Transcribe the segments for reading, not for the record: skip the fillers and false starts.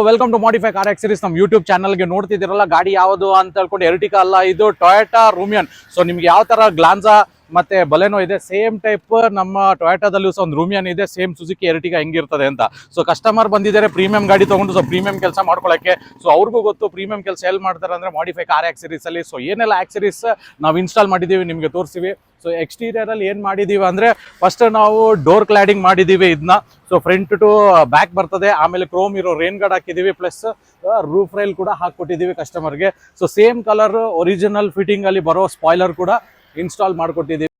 Welcome to modify car ಎಕ್ಸರೀಸ್ ನಮ್ಮ YouTube ಚಾನಲ್ಗೆ ನೋಡ್ತಿದ್ದೀರಲ್ಲ ಗಾಡಿ ಯಾವುದು ಅಂತ ಹೇಳ್ಕೊಂಡು ಎರ್ಟಿಕಾ ಅಲ್ಲ, ಇದು ಟೊಯೋಟಾ ರೂಮಿಯನ್. ಸೊ ನಿಮ್ಗೆ ಯಾವ ತರ ಗ್ಲಾನ್ಸಾ ಮತ್ತೆ ಬಲೆನೋ ಇದೆ, ಸೇಮ್ ಟೈಪ್ ನಮ್ಮ ಟೊಯೋಟಾದಲ್ಲೂ ಸಹ ಒಂದು ರೂಮಿಯನ್ ಇದೆ, ಸೇಮ್ ಸುಜುಕಿ ಎರ್ಟಿಕಾ ಹೆಂಗಿರ್ತದೆ ಅಂತ. ಸೊ ಕಸ್ಟಮರ್ ಬಂದಿದ್ದಾರೆ ಪ್ರೀಮಿಯಂ ಗಾಡಿ ತಗೊಂಡು, ಸೊ ಪ್ರೀಮಿಯಂ ಕೆಲಸ ಮಾಡ್ಕೊಳ್ಳೋಕ್ಕೆ. ಸೊ ಅವ್ರಿಗೂ ಗೊತ್ತು ಪ್ರೀಮಿಯಂ ಕೆಲಸ ಎಲ್ಲಿ ಮಾಡ್ತಾರೆ ಅಂದ್ರೆ ಮಾಡಿಫೈ ಕಾರ್ ಆಕ್ಸರೀಸ್ ಅಲ್ಲಿ. ಸೊ ಏನೆಲ್ಲ ಆಕ್ಸರೀಸ್ ನಾವು ಇನ್ಸ್ಟಾಲ್ ಮಾಡಿದ್ದೀವಿ ನಿಮಗೆ ತೋರಿಸ್ತೀವಿ. ಸೊ ಎಕ್ಸ್ಟೀರಿಯರ್ ಅಲ್ಲಿ ಏನ್ ಮಾಡಿದೀವಿ ಅಂದ್ರೆ, ಫಸ್ಟ್ ನಾವು ಡೋರ್ ಕ್ಲಾಡಿಂಗ್ ಮಾಡಿದೀವಿ ಇದನ್ನ. ಸೊ ಫ್ರಂಟ್ ಟು ಬ್ಯಾಕ್ ಬರ್ತದೆ, ಆಮೇಲೆ ಕ್ರೋಮ್ ಇರೋ ರೇನ್ ಗಾರ್ಡ್ ಹಾಕಿದೀವಿ, ಪ್ಲಸ್ ರೂಫ್ ರೈಲ್ ಕೂಡ ಹಾಕೊಟ್ಟಿದೀವಿ ಕಸ್ಟಮರ್ಗೆ. So same colour original fitting ಅಲ್ಲಿ ಬರೋ ಸ್ಪಾಯ್ಲರ್ ಕೂಡ ಇನ್ಸ್ಟಾಲ್ ಮಾಡ್ಕೊಟ್ಟಿದೀವಿ.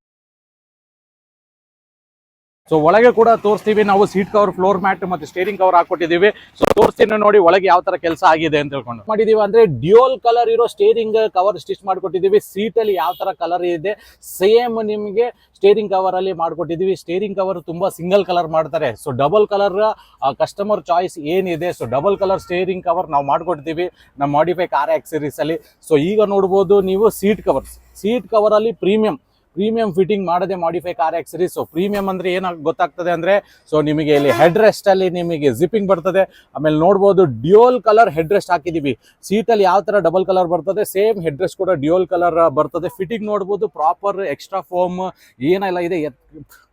ಸೊ ಒಳಗೆ ಕೂಡ ತೋರಿಸ್ತೀವಿ ನಾವು. ಸೀಟ್ ಕವರ್, ಫ್ಲೋರ್ ಮ್ಯಾಟ್ ಮತ್ತೆ ಸ್ಟೇರಿಂಗ್ ಕವರ್ ಹಾಕೊಟ್ಟಿದೀವಿ. ಸೊ ತೋರಿಸ್ತೀನಿ ನೋಡಿ ಒಳಗೆ ಯಾವ ತರ ಕೆಲಸ ಆಗಿದೆ ಅಂತ ಹೇಳ್ಕೊಂಡು ಮಾಡಿದೀವಿ. ಅಂದ್ರೆ ಡ್ಯೂಯಲ್ ಕಲರ್ ಇರೋ ಸ್ಟೇರಿಂಗ್ ಕವರ್ ಸ್ಟಿಚ್ ಮಾಡ್ಕೊಟ್ಟಿದೀವಿ. ಸೀಟ್ ಅಲ್ಲಿ ಯಾವ ತರ ಕಲರ್ ಇದೆ ಸೇಮ್ ನಿಮ್ಗೆ ಸ್ಟೇರಿಂಗ್ ಕವರ್ ಅಲ್ಲಿ ಮಾಡ್ಕೊಟ್ಟಿದೀವಿ. ಸ್ಟೇರಿಂಗ್ ಕವರ್ ತುಂಬಾ ಸಿಂಗಲ್ ಕಲರ್ ಮಾಡ್ತಾರೆ. So double colour customer choice ಏನಿದೆ, so double colour steering cover ನಾವು ಮಾಡ್ಕೊಡ್ತೀವಿ ನಮ್ಮ ಮಾಡಿಫೈ ಕಾರ್ ಆಕ್ಸರೀಸ್ ಅಲ್ಲಿ. ಸೊ ಈಗ ನೋಡ್ಬೋದು ನೀವು ಸೀಟ್ ಕವರ್ ಅಲ್ಲಿ ಪ್ರೀಮಿಯಂ ಫಿಟ್ಟಿಂಗ್ ಮಾಡದೆ modify car accessories. So premium ಅಂದ್ರೆ ಏನಾಗ ಗೊತ್ತಾಗ್ತದೆ ಅಂದ್ರೆ, ಸೊ ನಿಮಗೆ ಇಲ್ಲಿ ಹೆಡ್ ರೆಸ್ಟ್ ಅಲ್ಲಿ ನಿಮಗೆ ಜಿಪ್ಪಿಂಗ್ ಬರ್ತದೆ. ಆಮೇಲೆ ನೋಡ್ಬೋದು ಡ್ಯೂಯಲ್ ಕಲರ್ ಹೆಡ್ ರೆಸ್ಟ್ ಹಾಕಿದೀವಿ. ಸೀಟ್ ಅಲ್ಲಿ ಯಾವ ತರ ಡಬಲ್ ಕಲರ್ ಬರ್ತದೆ, ಸೇಮ್ ಹೆಡ್ ರೆಸ್ಟ್ ಕೂಡ ಡ್ಯೂಯಲ್ ಕಲರ್ ಬರ್ತದೆ. ಫಿಟ್ಟಿಂಗ್ ನೋಡ್ಬೋದು, ಪ್ರಾಪರ್ ಎಕ್ಸ್ಟ್ರಾ ಫೋಮ್ ಏನೆಲ್ಲ ಇದೆ,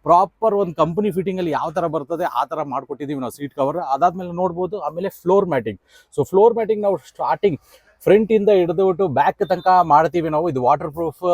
ಪ್ರಾಪರ್ ಒಂದು ಕಂಪನಿ ಫಿಟ್ಟಿಂಗ್ ಅಲ್ಲಿ ಯಾವ ತರ ಬರ್ತದೆ ಆ ತರ ಮಾಡ್ಕೊಟ್ಟಿದೀವಿ ನಾವು ಸೀಟ್ ಕವರ್. ಅದಾದ್ಮೇಲೆ ನೋಡ್ಬೋದು ಆಮೇಲೆ floor matting. So floor matting ನಾವು ಸ್ಟಾರ್ಟಿಂಗ್ ಫ್ರಂಟ್ ಇಂದ ಹಿಡಿದುಬಿಟ್ಟು ಬ್ಯಾಕ್ ತನಕ ಮಾಡ್ತೀವಿ ನಾವು. ಇದು ವಾಟರ್ ಪ್ರೂಫ್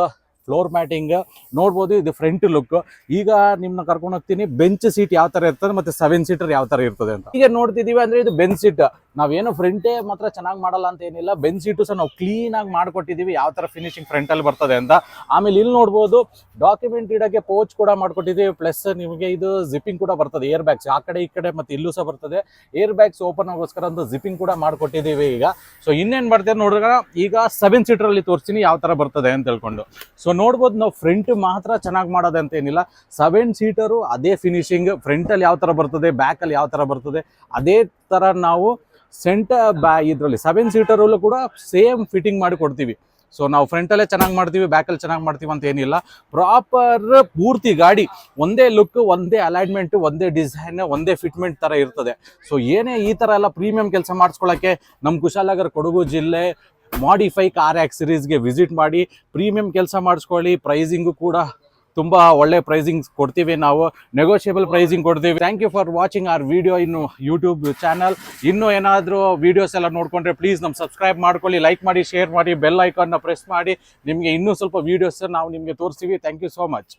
ಫ್ಲೋರ್ ಮ್ಯಾಟಿಂಗ್ ನೋಡ್ಬೋದು. ಇದು ಫ್ರಂಟ್ ಲುಕ್. ಈಗ ನಿಮ್ನ ಕರ್ಕೊಂಡು ಹೋಗ್ತೀನಿ ಬೆಂಚ್ ಸೀಟ್ ಯಾವ ತರ ಇರ್ತದೆ ಮತ್ತೆ 7 ಸೀಟರ್ ಯಾವ ತರ ಇರ್ತದೆ ಅಂತ. ಈಗ ನೋಡ್ತಿದೀವಿ ಅಂದ್ರೆ ಇದು ಬೆಂಚ್ ಸೀಟ್. ನಾವೇನು ಫ್ರಂಟೇ ಮಾತ್ರ ಚೆನ್ನಾಗಿ ಮಾಡಲ್ಲ ಅಂತ ಏನಿಲ್ಲ, ಬೆಂಚ್ ಸೀಟು ಸಹ ನಾವು ಕ್ಲೀನ್ ಆಗಿ ಮಾಡ್ಕೊಟ್ಟಿದೀವಿ ಯಾವ ತರ ಫಿನಿಶಿಂಗ್ ಫ್ರಂಟ್ ಅಲ್ಲಿ ಬರ್ತದೆ ಅಂತ. ಆಮೇಲೆ ಇಲ್ಲಿ ನೋಡ್ಬೋದು ಡಾಕ್ಯುಮೆಂಟ್ ಇಡಕ್ಕೆ ಪೋಚ್ ಕೂಡ ಮಾಡ್ಕೊಟ್ಟಿದೀವಿ, ಪ್ಲಸ್ ನಿಮಗೆ ಇದು ಜಿಪ್ಪಿಂಗ್ ಕೂಡ ಬರ್ತದೆ. ಏರ್ ಬ್ಯಾಗ್ಸ್ ಆ ಕಡೆ ಈ ಕಡೆ ಮತ್ತೆ ಇಲ್ಲೂ ಸಹ ಬರ್ತದೆ. ಏರ್ ಬ್ಯಾಗ್ಸ್ ಓಪನ್ ಆಗೋಸ್ಕರ ಅಂತ ಜಿಪ್ಪಿಂಗ್ ಕೂಡ ಮಾಡ್ಕೊಟ್ಟಿದೀವಿ ಈಗ. ಸೊ ಇನ್ನೇನ್ ಬರ್ತದೆ ನೋಡಿದ್ರೆ, ಈಗ 7 ಸೀಟರ್ ಅಲ್ಲಿ ತೋರಿಸ್ತೀನಿ ಯಾವ ತರ ಬರ್ತದೆ ಅಂತ ಹೇಳ್ಕೊಂಡು. ಸೊ ನೋಡ್ಬೋದು ನಾವು ಫ್ರಂಟ್ ಮಾತ್ರ ಚೆನ್ನಾಗಿ ಮಾಡೋದು ಅಂತ ಏನಿಲ್ಲ, 7 ಸೀಟರು ಅದೇ ಫಿನಿಶಿಂಗ್. ಫ್ರಂಟ್ ಅಲ್ಲಿ ಯಾವ ತರ ಬರ್ತದೆ, ಬ್ಯಾಕ್ ಅಲ್ಲಿ ಯಾವ ತರ ಬರ್ತದೆ ಅದೇ ತರ ನಾವು ಇದರಲ್ಲಿ 7 ಸೀಟರ್ ಅಲ್ಲೂ ಕೂಡ ಸೇಮ್ ಫಿಟ್ಟಿಂಗ್ ಮಾಡಿ ಕೊಡ್ತೀವಿ. ಸೊ ನಾವು ಫ್ರಂಟ್ ಅಲ್ಲೇ ಚೆನ್ನಾಗಿ ಮಾಡ್ತೀವಿ, ಬ್ಯಾಕ್ ಅಲ್ಲಿ ಚೆನ್ನಾಗಿ ಮಾಡ್ತೀವಿ ಅಂತ ಏನಿಲ್ಲ. ಪ್ರಾಪರ್ ಪೂರ್ತಿ ಗಾಡಿ ಒಂದೇ ಲುಕ್, ಒಂದೇ ಅಲೈನ್ಮೆಂಟ್, ಒಂದೇ ಡಿಸೈನ್, ಒಂದೇ ಫಿಟ್ಮೆಂಟ್ ತರ ಇರ್ತದೆ. ಸೊ ಏನೇ ಈ ತರ ಎಲ್ಲ ಪ್ರೀಮಿಯಂ ಕೆಲಸ ಮಾಡಿಸ್ಕೊಳ್ಳೋಕೆ ನಮ್ಮ ಕುಶಾಲನಗರ ಕೊಡಗು ಜಿಲ್ಲೆ ಮಾಡಿಫೈ ಕಾರ್ ಆಕ್ಸರೀಸ್ಗೆ ವಿಸಿಟ್ ಮಾಡಿ, ಪ್ರೀಮಿಯಂ ಕೆಲಸ ಮಾಡಿಸ್ಕೊಳ್ಳಿ. ಪ್ರೈಸಿಂಗು ಕೂಡ ತುಂಬಾ ಒಳ್ಳೆ ಪ್ರೈಸಿಂಗ್ ಕೊಡ್ತೀವಿ ನಾವು, ನೆಗೋಷಿಯಬಲ್ ಪ್ರೈಸಿಂಗ್ ಕೊಡ್ತೀವಿ. Thank you for watching our video ಇನ್ನು ಯೂಟ್ಯೂಬ್ ಚಾನಲ್. ಇನ್ನೂ ಏನಾದರೂ ವಿಡಿಯೋಸ್ ಎಲ್ಲ ನೋಡ್ಕೊಂಡ್ರೆ ಪ್ಲೀಸ್ ನಮ್ಮ ಸಬ್ಸ್ಕ್ರೈಬ್ ಮಾಡ್ಕೊಳ್ಳಿ, ಲೈಕ್ ಮಾಡಿ, ಶೇರ್ ಮಾಡಿ, ಬೆಲ್ ಐಕಾನ್ನ ಪ್ರೆಸ್ ಮಾಡಿ. ನಿಮಗೆ ಇನ್ನೂ ಸ್ವಲ್ಪ ವಿಡಿಯೋಸ್ ನಾವು ನಿಮಗೆ ತೋರಿಸ್ತೀವಿ. Thank you so much.